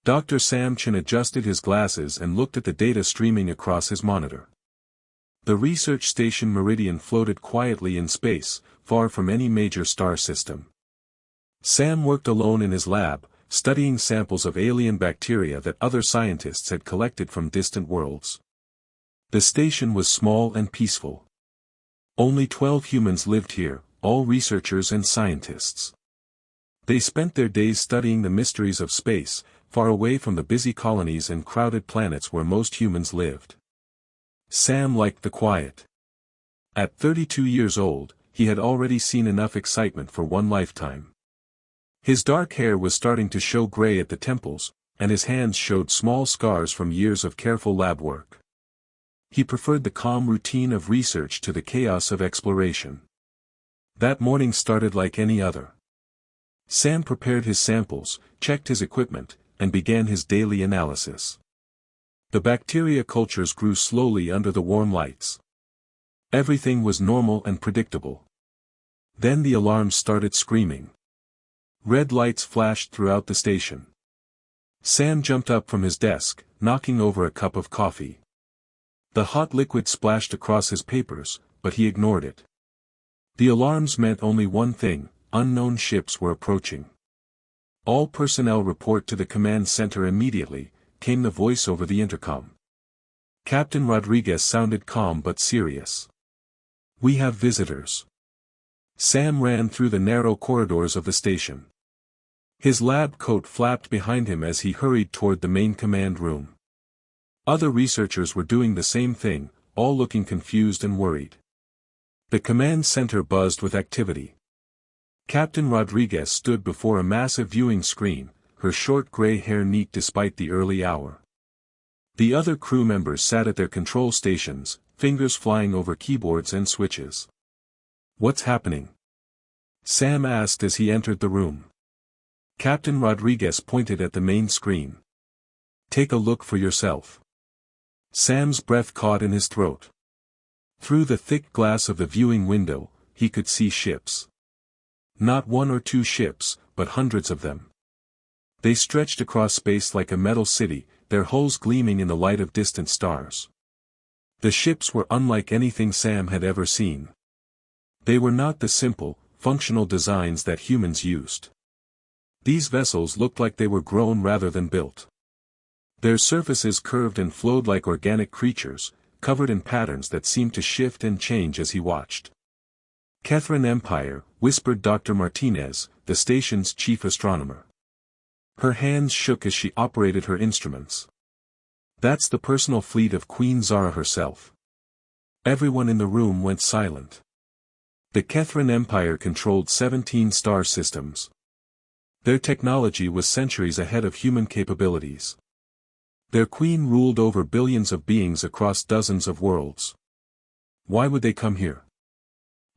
Dr. Sam Chen adjusted his glasses and looked at the data streaming across his monitor. The research station Meridian floated quietly in space, far from any major star system. Sam worked alone in his lab, studying samples of alien bacteria that other scientists had collected from distant worlds. The station was small and peaceful. Only 12 humans lived here, all researchers and scientists. They spent their days studying the mysteries of space, far away from the busy colonies and crowded planets where most humans lived. Sam liked the quiet. At 32 years old, he had already seen enough excitement for one lifetime. His dark hair was starting to show gray at the temples, and his hands showed small scars from years of careful lab work. He preferred the calm routine of research to the chaos of exploration. That morning started like any other. Sam prepared his samples, checked his equipment, and began his daily analysis. The bacteria cultures grew slowly under the warm lights. Everything was normal and predictable. Then the alarms started screaming. Red lights flashed throughout the station. Sam jumped up from his desk, knocking over a cup of coffee. The hot liquid splashed across his papers, but he ignored it. The alarms meant only one thing: unknown ships were approaching. All personnel report to the command center immediately, came the voice over the intercom. Captain Rodriguez sounded calm but serious. We have visitors. Sam ran through the narrow corridors of the station. His lab coat flapped behind him as he hurried toward the main command room. Other researchers were doing the same thing, all looking confused and worried. The command center buzzed with activity. Captain Rodriguez stood before a massive viewing screen, her short gray hair neat despite the early hour. The other crew members sat at their control stations, fingers flying over keyboards and switches. What's happening? Sam asked as he entered the room. Captain Rodriguez pointed at the main screen. Take a look for yourself. Sam's breath caught in his throat. Through the thick glass of the viewing window, he could see ships. Not one or two ships, but hundreds of them. They stretched across space like a metal city, their hulls gleaming in the light of distant stars. The ships were unlike anything Sam had ever seen. They were not the simple, functional designs that humans used. These vessels looked like they were grown rather than built. Their surfaces curved and flowed like organic creatures, covered in patterns that seemed to shift and change as he watched. Catherine Empire, whispered Dr. Martinez, the station's chief astronomer. Her hands shook as she operated her instruments. That's the personal fleet of Queen Zara herself. Everyone in the room went silent. The Catherine Empire controlled 17 star systems. Their technology was centuries ahead of human capabilities. Their queen ruled over billions of beings across dozens of worlds. Why would they come here?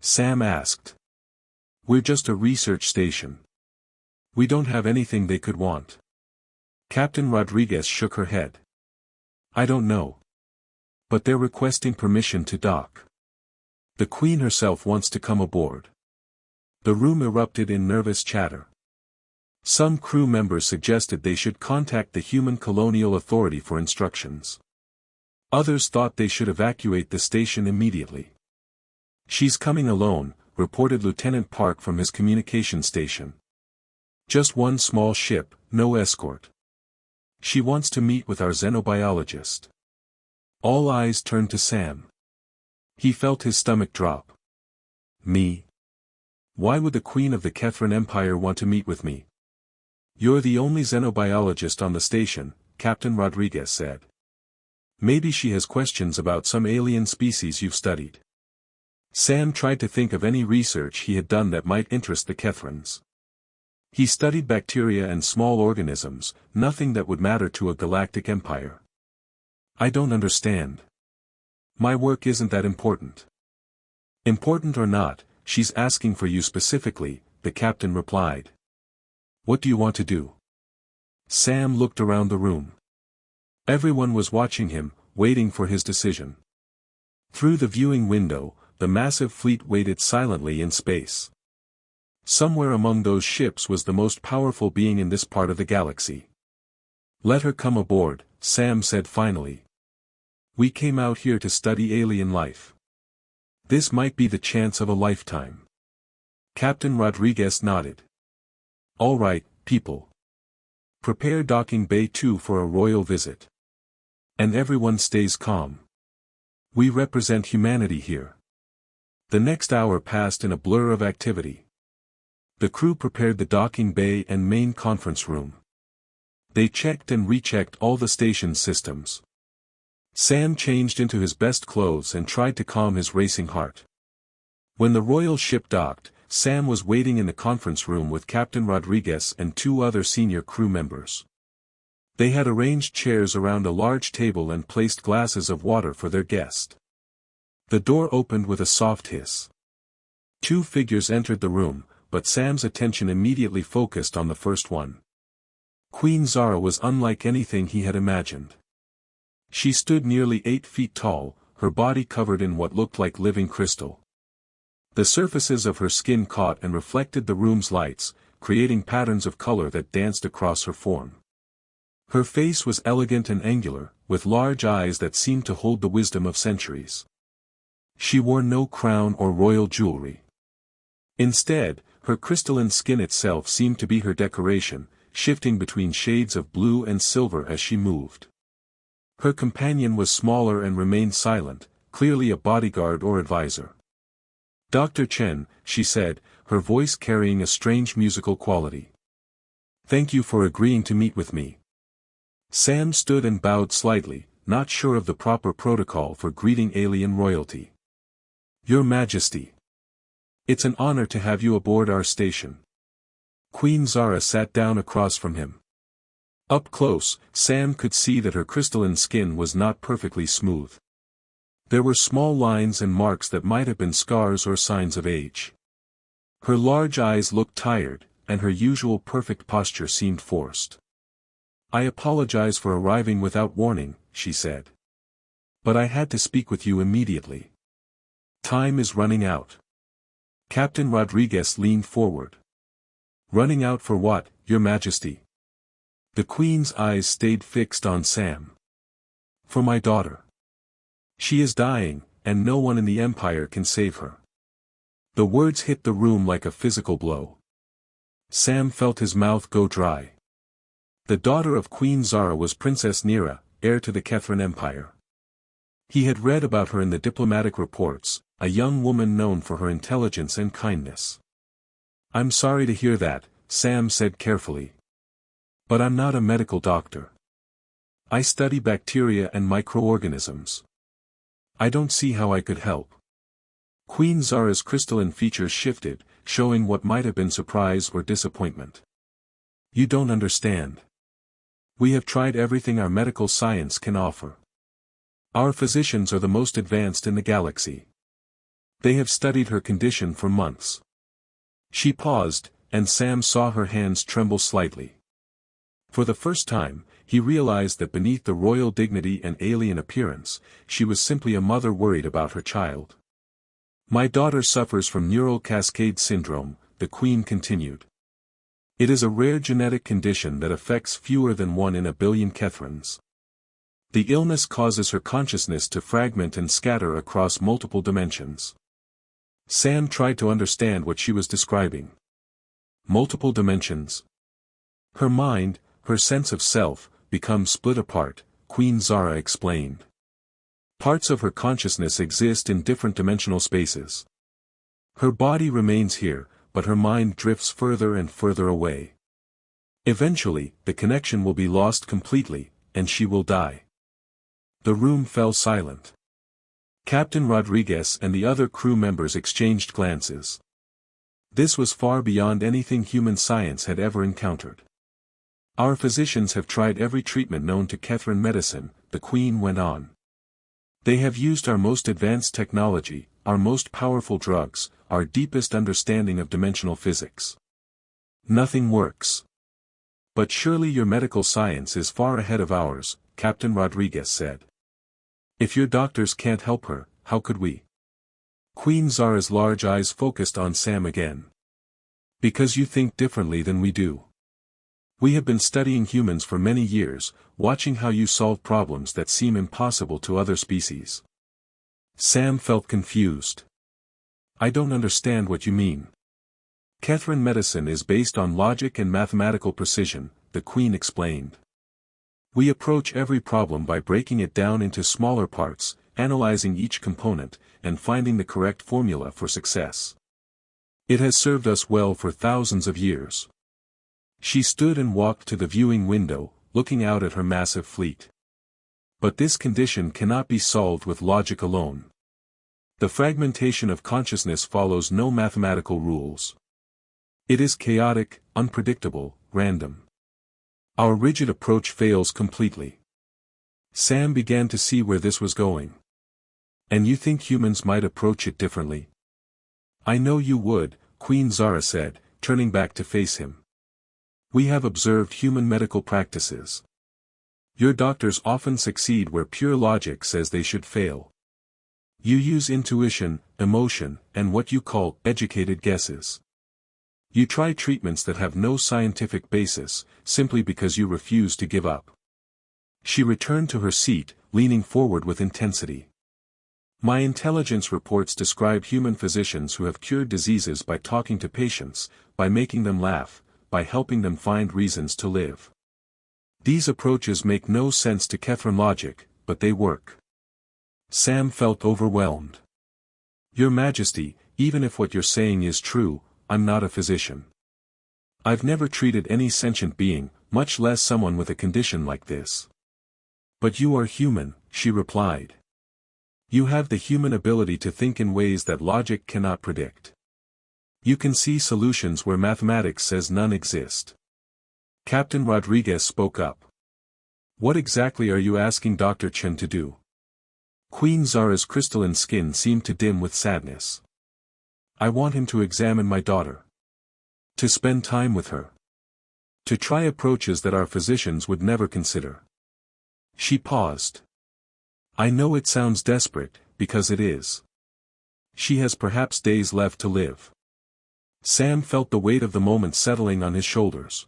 Sam asked. We're just a research station. We don't have anything they could want. Captain Rodriguez shook her head. I don't know. But they're requesting permission to dock. The Queen herself wants to come aboard. The room erupted in nervous chatter. Some crew members suggested they should contact the Human Colonial Authority for instructions. Others thought they should evacuate the station immediately. She's coming alone, reported Lieutenant Park from his communication station. Just one small ship, no escort. She wants to meet with our xenobiologist. All eyes turned to Sam. He felt his stomach drop. Me? Why would the Queen of the Catherine Empire want to meet with me? You're the only xenobiologist on the station, Captain Rodriguez said. Maybe she has questions about some alien species you've studied. Sam tried to think of any research he had done that might interest the Catherines. He studied bacteria and small organisms, nothing that would matter to a galactic empire. I don't understand. My work isn't that important. Important or not, she's asking for you specifically, the captain replied. What do you want to do? Sam looked around the room. Everyone was watching him, waiting for his decision. Through the viewing window, the massive fleet waited silently in space. Somewhere among those ships was the most powerful being in this part of the galaxy. Let her come aboard, Sam said finally. We came out here to study alien life. This might be the chance of a lifetime. Captain Rodriguez nodded. All right, people. Prepare docking bay 2 for a royal visit. And everyone stays calm. We represent humanity here. The next hour passed in a blur of activity. The crew prepared the docking bay and main conference room. They checked and rechecked all the station's systems. Sam changed into his best clothes and tried to calm his racing heart. When the royal ship docked, Sam was waiting in the conference room with Captain Rodriguez and 2 other senior crew members. They had arranged chairs around a large table and placed glasses of water for their guest. The door opened with a soft hiss. 2 figures entered the room, but Sam's attention immediately focused on the first one. Queen Zara was unlike anything he had imagined. She stood nearly 8 feet tall, her body covered in what looked like living crystal. The surfaces of her skin caught and reflected the room's lights, creating patterns of color that danced across her form. Her face was elegant and angular, with large eyes that seemed to hold the wisdom of centuries. She wore no crown or royal jewelry. Instead, her crystalline skin itself seemed to be her decoration, shifting between shades of blue and silver as she moved. Her companion was smaller and remained silent, clearly a bodyguard or advisor. Dr. Chen, she said, her voice carrying a strange musical quality. Thank you for agreeing to meet with me. Sam stood and bowed slightly, not sure of the proper protocol for greeting alien royalty. Your Majesty. It's an honor to have you aboard our station. Queen Zara sat down across from him. Up close, Sam could see that her crystalline skin was not perfectly smooth. There were small lines and marks that might have been scars or signs of age. Her large eyes looked tired, and her usual perfect posture seemed forced. I apologize for arriving without warning, she said. But I had to speak with you immediately. Time is running out. Captain Rodriguez leaned forward. Running out for what, Your Majesty? The Queen's eyes stayed fixed on Sam. For my daughter. She is dying, and no one in the Empire can save her. The words hit the room like a physical blow. Sam felt his mouth go dry. The daughter of Queen Zara was Princess Nira, heir to the Kethran Empire. He had read about her in the diplomatic reports, a young woman known for her intelligence and kindness. I'm sorry to hear that, Sam said carefully. But I'm not a medical doctor. I study bacteria and microorganisms. I don't see how I could help. Queen Zara's crystalline features shifted, showing what might have been surprise or disappointment. You don't understand. We have tried everything our medical science can offer. Our physicians are the most advanced in the galaxy. They have studied her condition for months. She paused, and Sam saw her hands tremble slightly. For the first time, he realized that beneath the royal dignity and alien appearance, she was simply a mother worried about her child. My daughter suffers from neural cascade syndrome, the Queen continued. It is a rare genetic condition that affects fewer than 1 in a billion Kethrans. The illness causes her consciousness to fragment and scatter across multiple dimensions. Sam tried to understand what she was describing. Multiple dimensions. Her mind, her sense of self, become split apart, Queen Zara explained. Parts of her consciousness exist in different dimensional spaces. Her body remains here, but her mind drifts further and further away. Eventually, the connection will be lost completely, and she will die. The room fell silent. Captain Rodriguez and the other crew members exchanged glances. This was far beyond anything human science had ever encountered. Our physicians have tried every treatment known to Kethran medicine, the Queen went on. They have used our most advanced technology, our most powerful drugs, our deepest understanding of dimensional physics. Nothing works. But surely your medical science is far ahead of ours, Captain Rodriguez said. If your doctors can't help her, how could we? Queen Zara's large eyes focused on Sam again. Because you think differently than we do. We have been studying humans for many years, watching how you solve problems that seem impossible to other species. Sam felt confused. I don't understand what you mean. Catherine medicine is based on logic and mathematical precision, the Queen explained. We approach every problem by breaking it down into smaller parts, analyzing each component, and finding the correct formula for success. It has served us well for thousands of years. She stood and walked to the viewing window, looking out at her massive fleet. But this condition cannot be solved with logic alone. The fragmentation of consciousness follows no mathematical rules. It is chaotic, unpredictable, random. Our rigid approach fails completely. Sam began to see where this was going. And you think humans might approach it differently? I know you would, Queen Zara said, turning back to face him. We have observed human medical practices. Your doctors often succeed where pure logic says they should fail. You use intuition, emotion, and what you call educated guesses. You try treatments that have no scientific basis, simply because you refuse to give up. She returned to her seat, leaning forward with intensity. My intelligence reports describe human physicians who have cured diseases by talking to patients, by making them laugh, by helping them find reasons to live. These approaches make no sense to Catherine logic, but they work. Sam felt overwhelmed. Your Majesty, even if what you're saying is true, I'm not a physician. I've never treated any sentient being, much less someone with a condition like this. But you are human, she replied. You have the human ability to think in ways that logic cannot predict. You can see solutions where mathematics says none exist. Captain Rodriguez spoke up. What exactly are you asking Dr. Chen to do? Queen Zara's crystalline skin seemed to dim with sadness. I want him to examine my daughter. To spend time with her. To try approaches that our physicians would never consider. She paused. I know it sounds desperate, because it is. She has perhaps days left to live. Sam felt the weight of the moment settling on his shoulders.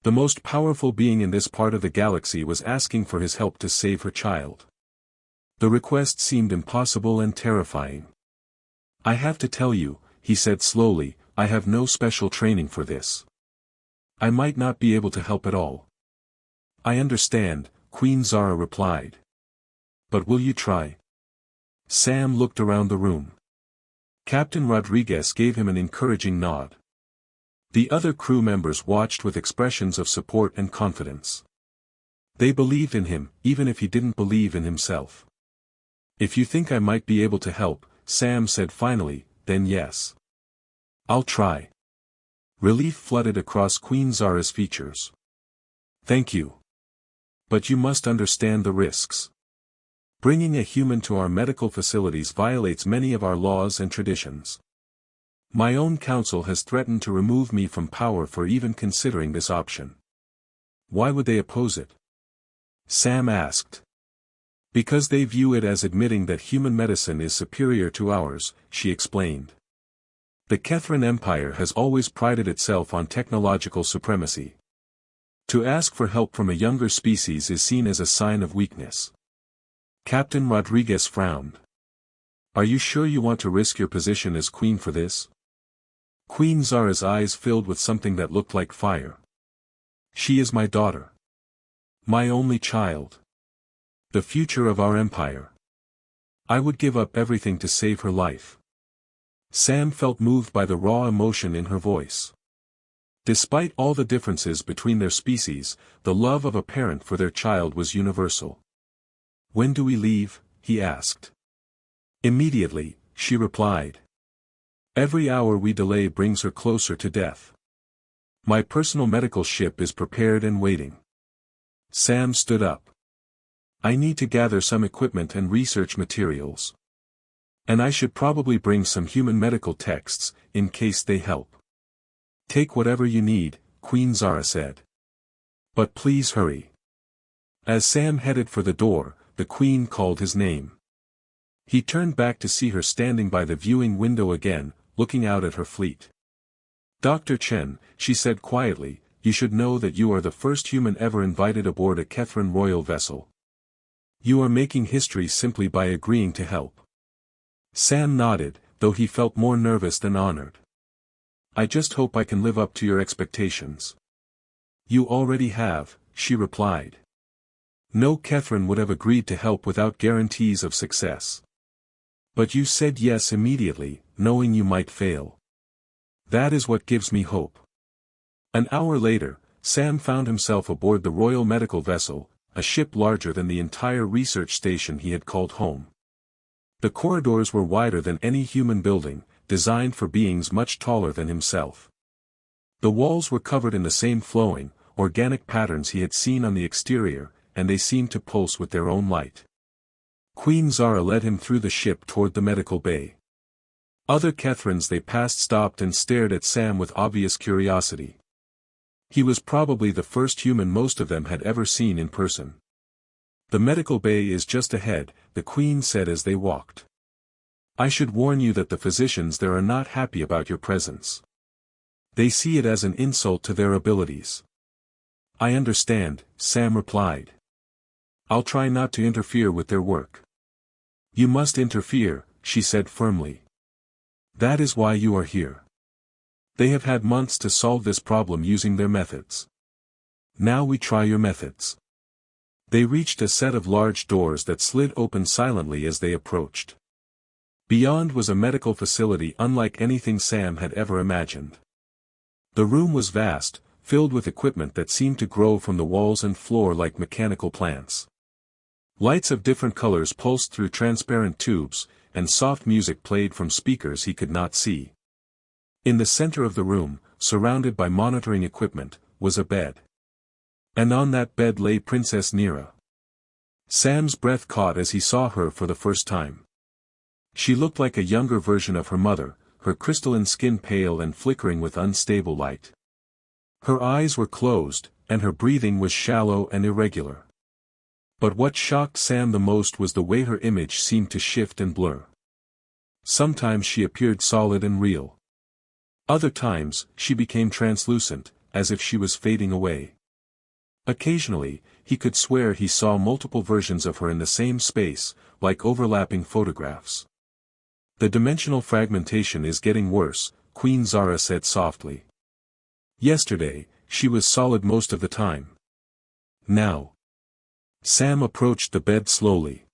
The most powerful being in this part of the galaxy was asking for his help to save her child. The request seemed impossible and terrifying. I have to tell you, he said slowly, I have no special training for this. I might not be able to help at all. I understand, Queen Zara replied. But will you try? Sam looked around the room. Captain Rodriguez gave him an encouraging nod. The other crew members watched with expressions of support and confidence. They believed in him, even if he didn't believe in himself. If you think I might be able to help, Sam said finally, then yes. I'll try. Relief flooded across Queen Zara's features. Thank you. But you must understand the risks. Bringing a human to our medical facilities violates many of our laws and traditions. My own council has threatened to remove me from power for even considering this option. Why would they oppose it? Sam asked. Because they view it as admitting that human medicine is superior to ours, she explained. The Catherine Empire has always prided itself on technological supremacy. To ask for help from a younger species is seen as a sign of weakness. Captain Rodriguez frowned. Are you sure you want to risk your position as queen for this? Queen Zara's eyes filled with something that looked like fire. She is my daughter. My only child. The future of our empire. I would give up everything to save her life. Sam felt moved by the raw emotion in her voice. Despite all the differences between their species, the love of a parent for their child was universal. When do we leave? He asked. Immediately, she replied. Every hour we delay brings her closer to death. My personal medical ship is prepared and waiting. Sam stood up. I need to gather some equipment and research materials. And I should probably bring some human medical texts, in case they help. Take whatever you need, Queen Zara said. But please hurry. As Sam headed for the door, the Queen called his name. He turned back to see her standing by the viewing window again, looking out at her fleet. Dr. Chen, she said quietly, you should know that you are the first human ever invited aboard a Kethran royal vessel. You are making history simply by agreeing to help. Sam nodded, though he felt more nervous than honored. I just hope I can live up to your expectations. You already have, she replied. No Kethran would have agreed to help without guarantees of success. But you said yes immediately, knowing you might fail. That is what gives me hope. An hour later, Sam found himself aboard the Royal Medical Vessel, a ship larger than the entire research station he had called home. The corridors were wider than any human building, designed for beings much taller than himself. The walls were covered in the same flowing, organic patterns he had seen on the exterior, and they seemed to pulse with their own light. Queen Zara led him through the ship toward the medical bay. Other Kethrans they passed stopped and stared at Sam with obvious curiosity. He was probably the first human most of them had ever seen in person. The medical bay is just ahead, the Queen said as they walked. I should warn you that the physicians there are not happy about your presence. They see it as an insult to their abilities. I understand, Sam replied. I'll try not to interfere with their work. You must interfere, she said firmly. That is why you are here. They have had months to solve this problem using their methods. Now we try your methods. They reached a set of large doors that slid open silently as they approached. Beyond was a medical facility unlike anything Sam had ever imagined. The room was vast, filled with equipment that seemed to grow from the walls and floor like mechanical plants. Lights of different colors pulsed through transparent tubes, and soft music played from speakers he could not see. In the center of the room, surrounded by monitoring equipment, was a bed. And on that bed lay Princess Nira. Sam's breath caught as he saw her for the first time. She looked like a younger version of her mother, her crystalline skin pale and flickering with unstable light. Her eyes were closed, and her breathing was shallow and irregular. But what shocked Sam the most was the way her image seemed to shift and blur. Sometimes she appeared solid and real. Other times, she became translucent, as if she was fading away. Occasionally, he could swear he saw multiple versions of her in the same space, like overlapping photographs. The dimensional fragmentation is getting worse, Queen Zara said softly. Yesterday, she was solid most of the time. Now. Sam approached the bed slowly.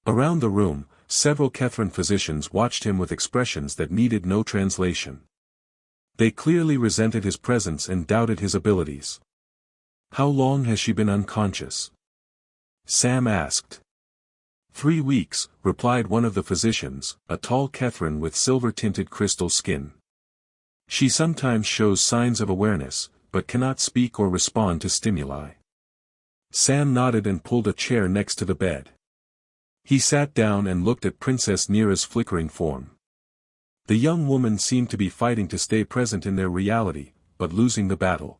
Around the room, several Kethran physicians watched him with expressions that needed no translation. They clearly resented his presence and doubted his abilities. How long has she been unconscious? Sam asked. 3 weeks, replied one of the physicians, a tall Kethran with silver-tinted crystal skin. She sometimes shows signs of awareness, but cannot speak or respond to stimuli. Sam nodded and pulled a chair next to the bed. He sat down and looked at Princess Nira's flickering form. The young woman seemed to be fighting to stay present in their reality, but losing the battle.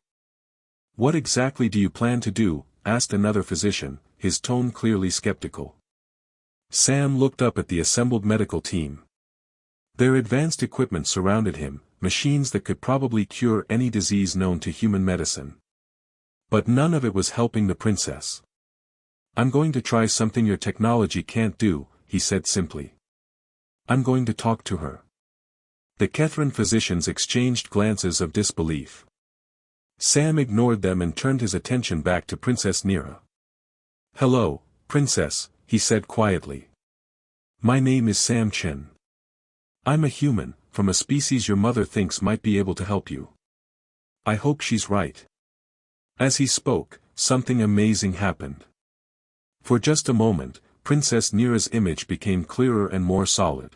What exactly do you plan to do? Asked another physician, his tone clearly skeptical. Sam looked up at the assembled medical team. Their advanced equipment surrounded him, machines that could probably cure any disease known to human medicine. But none of it was helping the princess. I'm going to try something your technology can't do, he said simply. I'm going to talk to her. The Kethran physicians exchanged glances of disbelief. Sam ignored them and turned his attention back to Princess Nira. Hello, Princess, he said quietly. My name is Sam Chen. I'm a human, from a species your mother thinks might be able to help you. I hope she's right. As he spoke, something amazing happened. For just a moment, Princess Nira's image became clearer and more solid.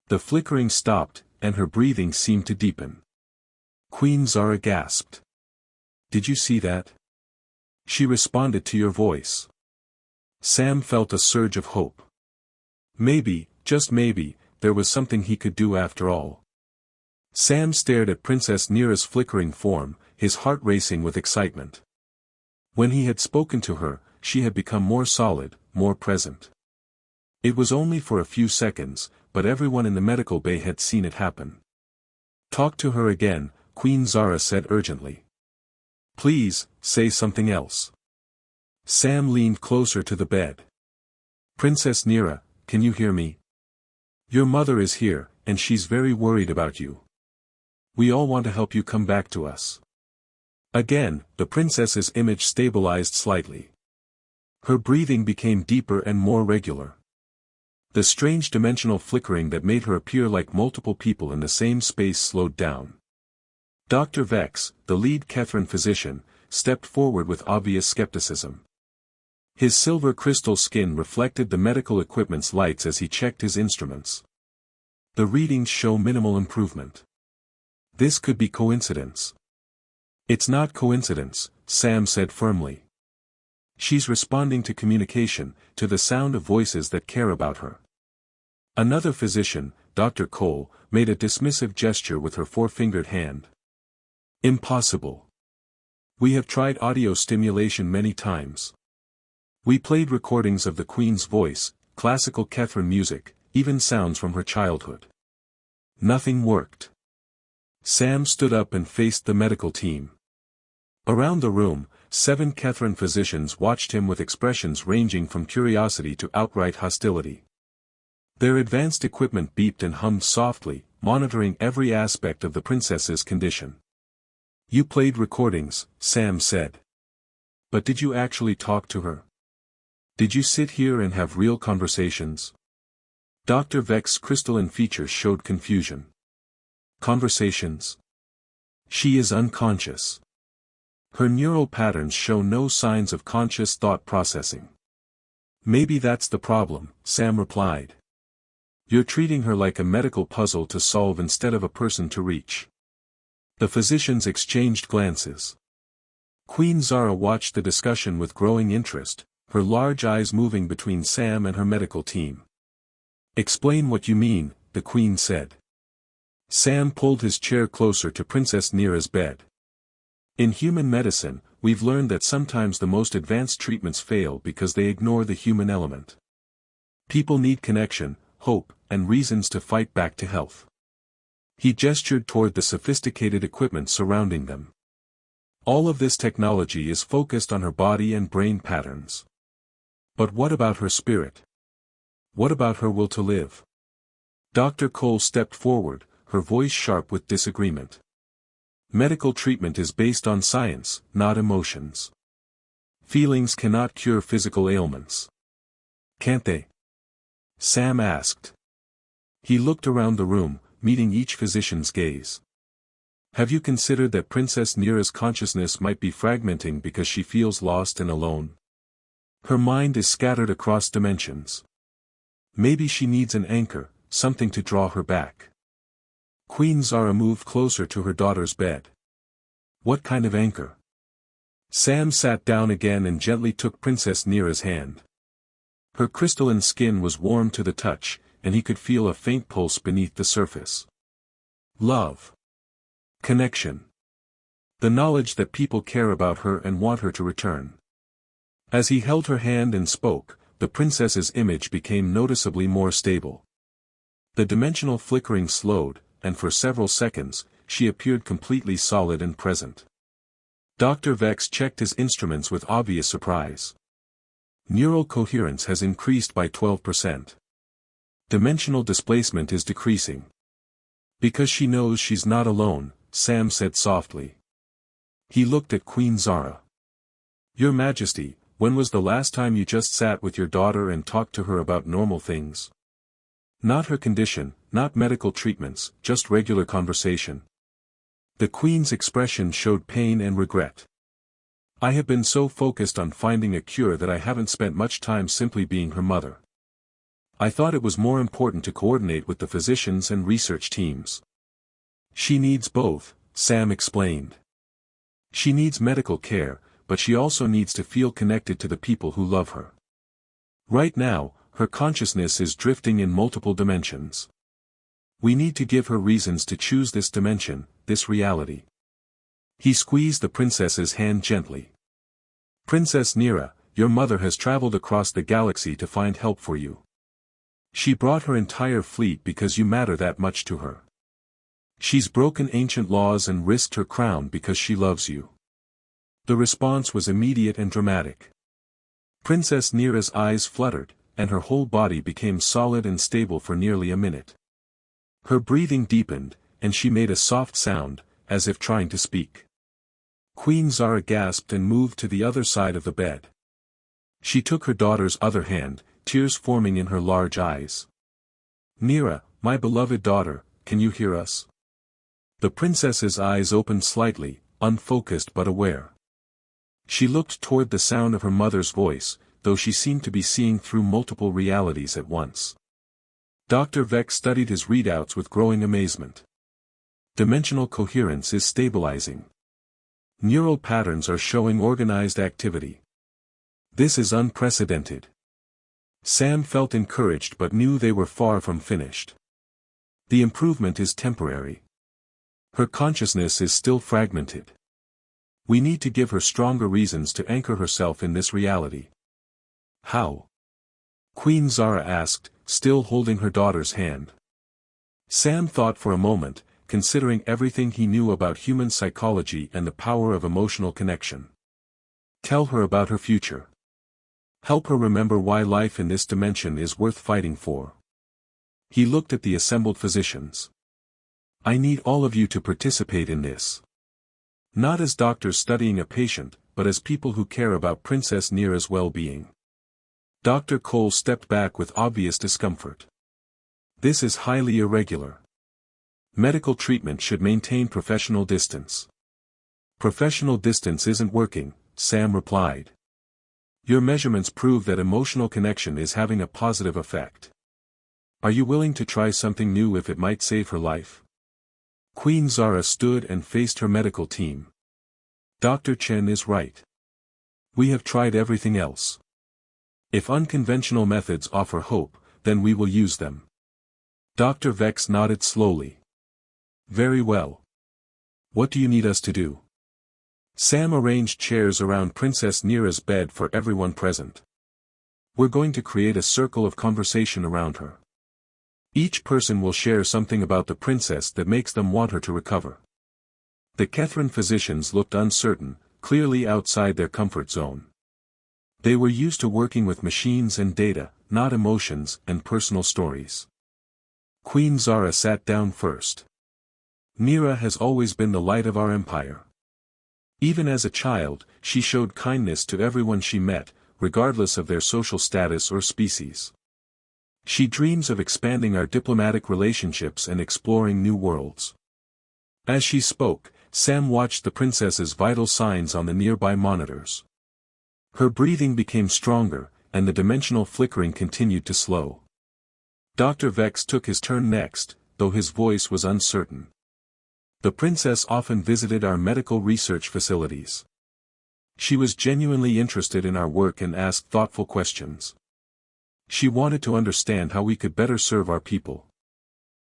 The flickering stopped, and her breathing seemed to deepen. Queen Zara gasped. Did you see that? She responded to your voice. Sam felt a surge of hope. Maybe, just maybe, there was something he could do after all. Sam stared at Princess Nira's flickering form, his heart racing with excitement. When he had spoken to her, she had become more solid, more present. It was only for a few seconds, but everyone in the medical bay had seen it happen. Talk to her again, Queen Zara said urgently. Please, say something else. Sam leaned closer to the bed. Princess Nira, can you hear me? Your mother is here, and she's very worried about you. We all want to help you come back to us. Again, the princess's image stabilized slightly. Her breathing became deeper and more regular. The strange dimensional flickering that made her appear like multiple people in the same space slowed down. Dr. Vex, the lead Kethran physician, stepped forward with obvious skepticism. His silver crystal skin reflected the medical equipment's lights as he checked his instruments. The readings show minimal improvement. This could be coincidence. It's not coincidence, Sam said firmly. She's responding to communication, to the sound of voices that care about her. Another physician, Dr. Cole, made a dismissive gesture with her four-fingered hand. Impossible. We have tried audio stimulation many times. We played recordings of the Queen's voice, classical Kethran music, even sounds from her childhood. Nothing worked. Sam stood up and faced the medical team. Around the room, 7 Kethran physicians watched him with expressions ranging from curiosity to outright hostility. Their advanced equipment beeped and hummed softly, monitoring every aspect of the princess's condition. You played recordings, Sam said. But did you actually talk to her? Did you sit here and have real conversations? Dr. Vex's crystalline features showed confusion. Conversations? She is unconscious. Her neural patterns show no signs of conscious thought processing. Maybe that's the problem, Sam replied. You're treating her like a medical puzzle to solve instead of a person to reach. The physicians exchanged glances. Queen Zara watched the discussion with growing interest, her large eyes moving between Sam and her medical team. Explain what you mean, the Queen said. Sam pulled his chair closer to Princess Nira's bed. In human medicine, we've learned that sometimes the most advanced treatments fail because they ignore the human element. People need connection, hope, and reasons to fight back to health. He gestured toward the sophisticated equipment surrounding them. All of this technology is focused on her body and brain patterns. But what about her spirit? What about her will to live? Dr. Cole stepped forward, her voice sharp with disagreement. Medical treatment is based on science, not emotions. Feelings cannot cure physical ailments. Can't they? Sam asked. He looked around the room, meeting each physician's gaze. Have you considered that Princess Nira's consciousness might be fragmenting because she feels lost and alone? Her mind is scattered across dimensions. Maybe she needs an anchor, something to draw her back. Queen Zara moved closer to her daughter's bed. What kind of anchor? Sam sat down again and gently took Princess Nira's hand. Her crystalline skin was warm to the touch, and he could feel a faint pulse beneath the surface. Love. Connection. The knowledge that people care about her and want her to return. As he held her hand and spoke, the princess's image became noticeably more stable. The dimensional flickering slowed, and for several seconds, she appeared completely solid and present. Dr. Vex checked his instruments with obvious surprise. Neural coherence has increased by 12%. Dimensional displacement is decreasing. Because she knows she's not alone, Sam said softly. He looked at Queen Zara. Your Majesty, when was the last time you just sat with your daughter and talked to her about normal things? Not her condition, not medical treatments, just regular conversation. The Queen's expression showed pain and regret. I have been so focused on finding a cure that I haven't spent much time simply being her mother. I thought it was more important to coordinate with the physicians and research teams. She needs both, Sam explained. She needs medical care, but she also needs to feel connected to the people who love her. Right now, her consciousness is drifting in multiple dimensions. We need to give her reasons to choose this dimension, this reality. He squeezed the princess's hand gently. Princess Nira, your mother has traveled across the galaxy to find help for you. She brought her entire fleet because you matter that much to her. She's broken ancient laws and risked her crown because she loves you. The response was immediate and dramatic. Princess Nira's eyes fluttered, and her whole body became solid and stable for nearly a minute. Her breathing deepened, and she made a soft sound, as if trying to speak. Queen Zara gasped and moved to the other side of the bed. She took her daughter's other hand, tears forming in her large eyes. "Nira, my beloved daughter, can you hear us?" The princess's eyes opened slightly, unfocused but aware. She looked toward the sound of her mother's voice, though she seemed to be seeing through multiple realities at once. Dr. Vex studied his readouts with growing amazement. Dimensional coherence is stabilizing. Neural patterns are showing organized activity. This is unprecedented. Sam felt encouraged but knew they were far from finished. The improvement is temporary. Her consciousness is still fragmented. We need to give her stronger reasons to anchor herself in this reality. How? Queen Zara asked, still holding her daughter's hand. Sam thought for a moment, considering everything he knew about human psychology and the power of emotional connection. Tell her about her future. Help her remember why life in this dimension is worth fighting for. He looked at the assembled physicians. I need all of you to participate in this. Not as doctors studying a patient, but as people who care about Princess Nira's well-being. Dr. Cole stepped back with obvious discomfort. This is highly irregular. Medical treatment should maintain professional distance. Professional distance isn't working, Sam replied. Your measurements prove that emotional connection is having a positive effect. Are you willing to try something new if it might save her life? Queen Zara stood and faced her medical team. Dr. Chen is right. We have tried everything else. If unconventional methods offer hope, then we will use them. Dr. Vex nodded slowly. Very well. What do you need us to do? Sam arranged chairs around Princess Nira's bed for everyone present. We're going to create a circle of conversation around her. Each person will share something about the princess that makes them want her to recover. The Kethran physicians looked uncertain, clearly outside their comfort zone. They were used to working with machines and data, not emotions and personal stories. Queen Zara sat down first. Nira has always been the light of our empire. Even as a child, she showed kindness to everyone she met, regardless of their social status or species. She dreams of expanding our diplomatic relationships and exploring new worlds. As she spoke, Sam watched the princess's vital signs on the nearby monitors. Her breathing became stronger, and the dimensional flickering continued to slow. Dr. Vex took his turn next, though his voice was uncertain. The princess often visited our medical research facilities. She was genuinely interested in our work and asked thoughtful questions. She wanted to understand how we could better serve our people.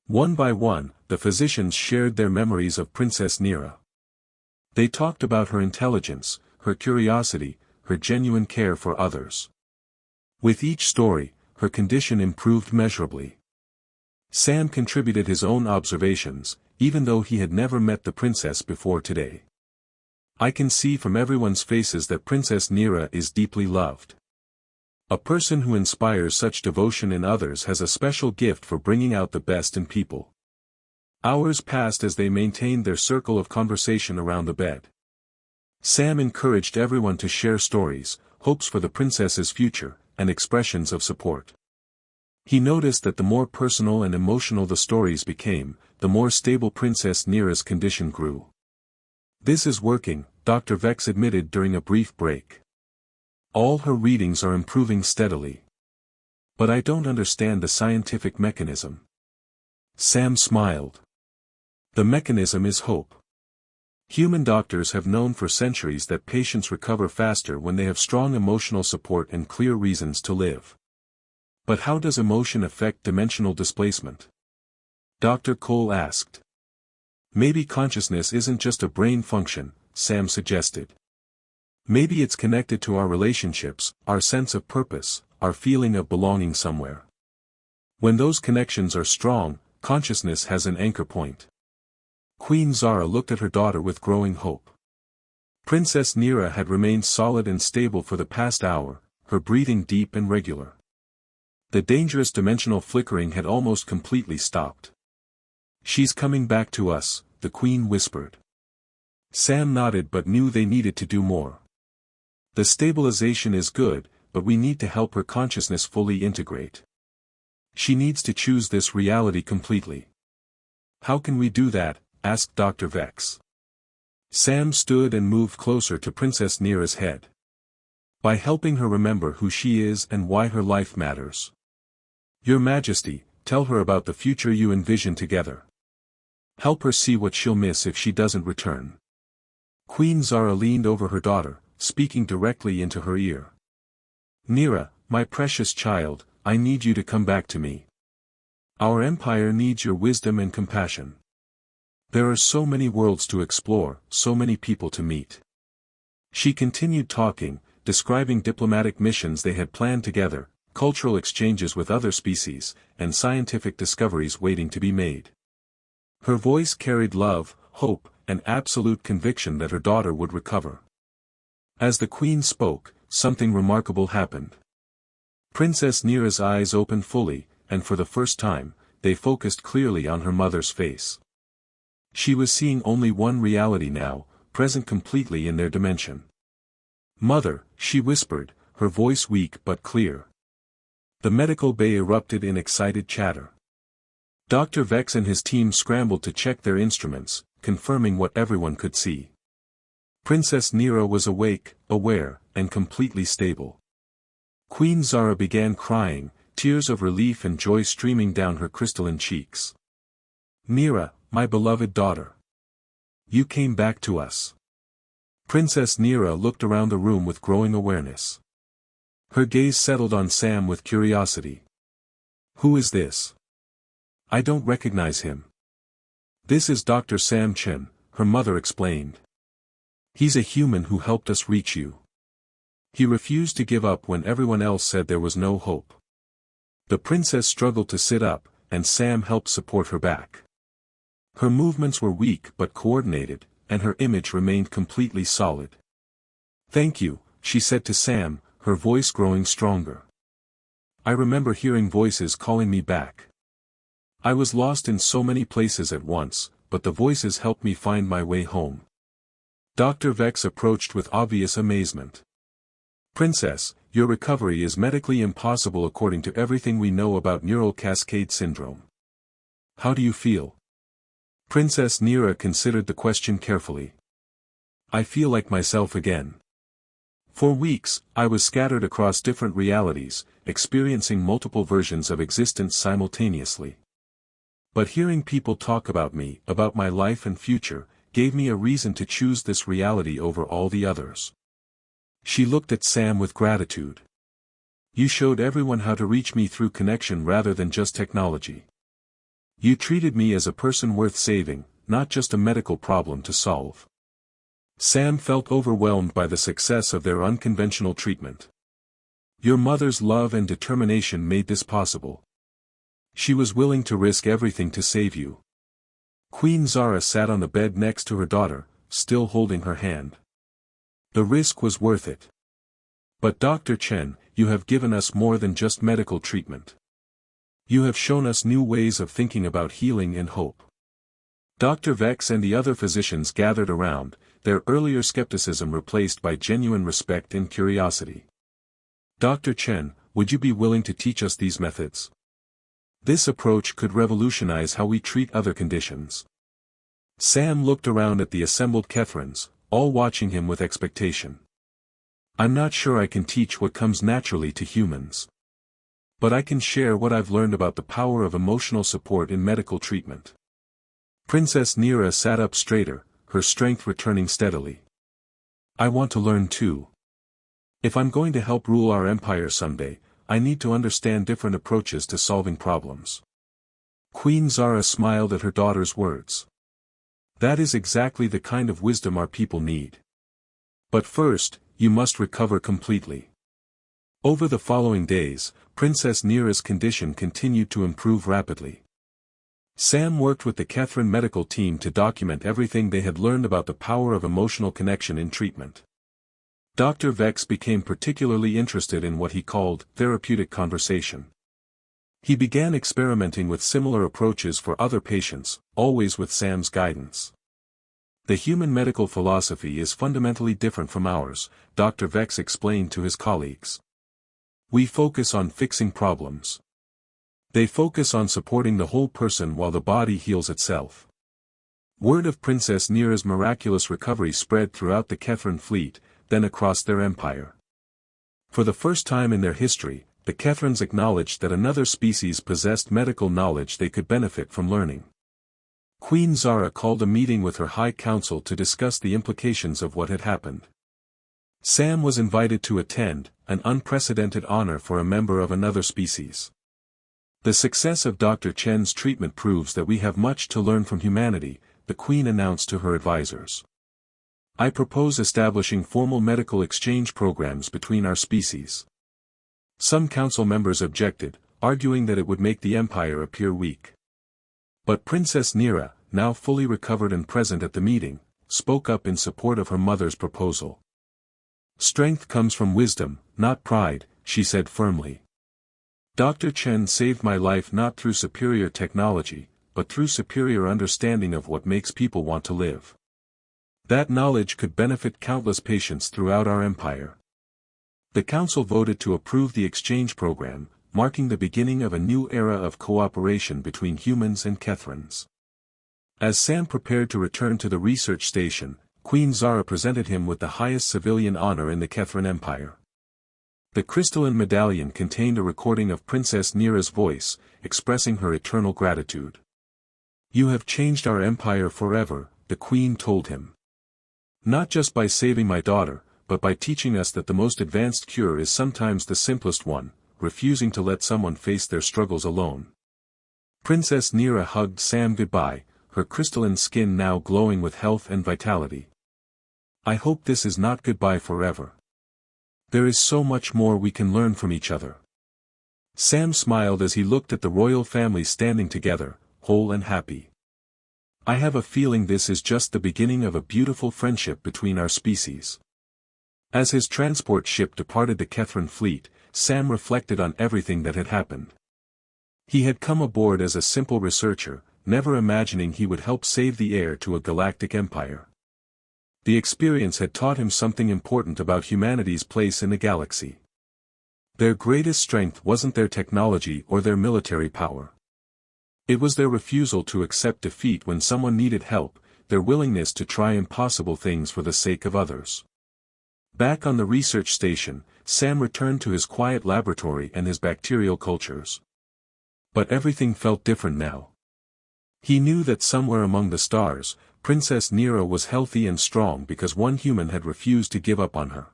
One by one, the physicians shared their memories of Princess Nira. They talked about her intelligence, her curiosity, her genuine care for others. With each story, her condition improved measurably. Sam contributed his own observations, even though he had never met the princess before today. I can see from everyone's faces that Princess Nira is deeply loved. A person who inspires such devotion in others has a special gift for bringing out the best in people. Hours passed as they maintained their circle of conversation around the bed. Sam encouraged everyone to share stories, hopes for the princess's future, and expressions of support. He noticed that the more personal and emotional the stories became, the more stable Princess Nira's condition grew. This is working, Dr. Vex admitted during a brief break. All her readings are improving steadily. But I don't understand the scientific mechanism. Sam smiled. The mechanism is hope. Human doctors have known for centuries that patients recover faster when they have strong emotional support and clear reasons to live. But how does emotion affect dimensional displacement? Dr. Cole asked. Maybe consciousness isn't just a brain function, Sam suggested. Maybe it's connected to our relationships, our sense of purpose, our feeling of belonging somewhere. When those connections are strong, consciousness has an anchor point. Queen Zara looked at her daughter with growing hope. Princess Nira had remained solid and stable for the past hour, her breathing deep and regular. The dangerous dimensional flickering had almost completely stopped. "She's coming back to us," the Queen whispered. Sam nodded but knew they needed to do more. "The stabilization is good, but we need to help her consciousness fully integrate. She needs to choose this reality completely." "How can we do that?" asked Dr. Vex. Sam stood and moved closer to Princess Nira's head. "By helping her remember who she is and why her life matters. Your Majesty, tell her about the future you envision together. Help her see what she'll miss if she doesn't return." Queen Zara leaned over her daughter, speaking directly into her ear. "Nira, my precious child, I need you to come back to me. Our empire needs your wisdom and compassion. There are so many worlds to explore, so many people to meet." She continued talking, describing diplomatic missions they had planned together, cultural exchanges with other species, and scientific discoveries waiting to be made. Her voice carried love, hope, and absolute conviction that her daughter would recover. As the Queen spoke, something remarkable happened. Princess Nira's eyes opened fully, and for the first time, they focused clearly on her mother's face. She was seeing only one reality now, present completely in their dimension. "Mother," she whispered, her voice weak but clear. The medical bay erupted in excited chatter. Dr. Vex and his team scrambled to check their instruments, confirming what everyone could see. Princess Nira was awake, aware, and completely stable. Queen Zara began crying, tears of relief and joy streaming down her crystalline cheeks. "Nira, my beloved daughter. You came back to us." Princess Nira looked around the room with growing awareness. Her gaze settled on Sam with curiosity. "Who is this? I don't recognize him." "This is Dr. Sam Chen," her mother explained. "He's a human who helped us reach you. He refused to give up when everyone else said there was no hope." The princess struggled to sit up, and Sam helped support her back. Her movements were weak but coordinated, and her image remained completely solid. "Thank you," she said to Sam, her voice growing stronger. "I remember hearing voices calling me back. I was lost in so many places at once, but the voices helped me find my way home." Dr. Vex approached with obvious amazement. "Princess, your recovery is medically impossible according to everything we know about neural cascade syndrome. How do you feel?" Princess Nira considered the question carefully. "I feel like myself again. For weeks, I was scattered across different realities, experiencing multiple versions of existence simultaneously. But hearing people talk about me, about my life and future, gave me a reason to choose this reality over all the others." She looked at Sam with gratitude. "You showed everyone how to reach me through connection rather than just technology. You treated me as a person worth saving, not just a medical problem to solve." Sam felt overwhelmed by the success of their unconventional treatment. "Your mother's love and determination made this possible. She was willing to risk everything to save you." Queen Zara sat on the bed next to her daughter, still holding her hand. "The risk was worth it. But Dr. Chen, you have given us more than just medical treatment. You have shown us new ways of thinking about healing and hope." Dr. Vex and the other physicians gathered around, their earlier skepticism replaced by genuine respect and curiosity. "Dr. Chen, would you be willing to teach us these methods? This approach could revolutionize how we treat other conditions." Sam looked around at the assembled Kethrans, all watching him with expectation. "I'm not sure I can teach what comes naturally to humans. But I can share what I've learned about the power of emotional support in medical treatment." Princess Nira sat up straighter, her strength returning steadily. "I want to learn too. If I'm going to help rule our empire someday, I need to understand different approaches to solving problems." Queen Zara smiled at her daughter's words. "That is exactly the kind of wisdom our people need. But first, you must recover completely." Over the following days, Princess Nira's condition continued to improve rapidly. Sam worked with the Catherine medical team to document everything they had learned about the power of emotional connection in treatment. Dr. Vex became particularly interested in what he called therapeutic conversation. He began experimenting with similar approaches for other patients, always with Sam's guidance. The human medical philosophy is fundamentally different from ours, Dr. Vex explained to his colleagues. We focus on fixing problems. They focus on supporting the whole person while the body heals itself. Word of Princess Neera's miraculous recovery spread throughout the Catherine fleet, then across their empire. For the first time in their history, the Catherines acknowledged that another species possessed medical knowledge they could benefit from learning. Queen Zara called a meeting with her High Council to discuss the implications of what had happened. Sam was invited to attend, an unprecedented honor for a member of another species. The success of Dr. Chen's treatment proves that we have much to learn from humanity, the Queen announced to her advisors. I propose establishing formal medical exchange programs between our species. Some council members objected, arguing that it would make the empire appear weak. But Princess Neera, now fully recovered and present at the meeting, spoke up in support of her mother's proposal. Strength comes from wisdom, not pride, she said firmly. Dr. Chen saved my life not through superior technology, but through superior understanding of what makes people want to live. That knowledge could benefit countless patients throughout our empire. The council voted to approve the exchange program, marking the beginning of a new era of cooperation between humans and Catherines. As Sam prepared to return to the research station, Queen Zara presented him with the highest civilian honor in the Catherine Empire. The crystalline medallion contained a recording of Princess Neera's voice, expressing her eternal gratitude. You have changed our empire forever, the Queen told him. Not just by saving my daughter, but by teaching us that the most advanced cure is sometimes the simplest one, refusing to let someone face their struggles alone. Princess Neera hugged Sam goodbye, her crystalline skin now glowing with health and vitality. I hope this is not goodbye forever. There is so much more we can learn from each other. Sam smiled as he looked at the royal family standing together, whole and happy. I have a feeling this is just the beginning of a beautiful friendship between our species. As his transport ship departed the Catherine fleet, Sam reflected on everything that had happened. He had come aboard as a simple researcher, never imagining he would help save the heir to a galactic empire. The experience had taught him something important about humanity's place in the galaxy. Their greatest strength wasn't their technology or their military power. It was their refusal to accept defeat when someone needed help, their willingness to try impossible things for the sake of others. Back on the research station, Sam returned to his quiet laboratory and his bacterial cultures. But everything felt different now. He knew that somewhere among the stars, Princess Neera was healthy and strong because one human had refused to give up on her.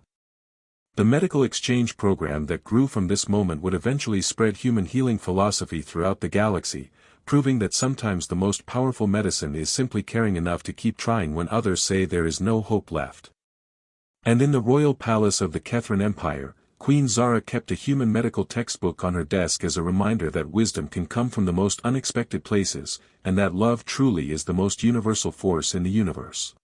The medical exchange program that grew from this moment would eventually spread human healing philosophy throughout the galaxy, proving that sometimes the most powerful medicine is simply caring enough to keep trying when others say there is no hope left. And in the royal palace of the Catherine Empire, Queen Zara kept a human medical textbook on her desk as a reminder that wisdom can come from the most unexpected places, and that love truly is the most universal force in the universe.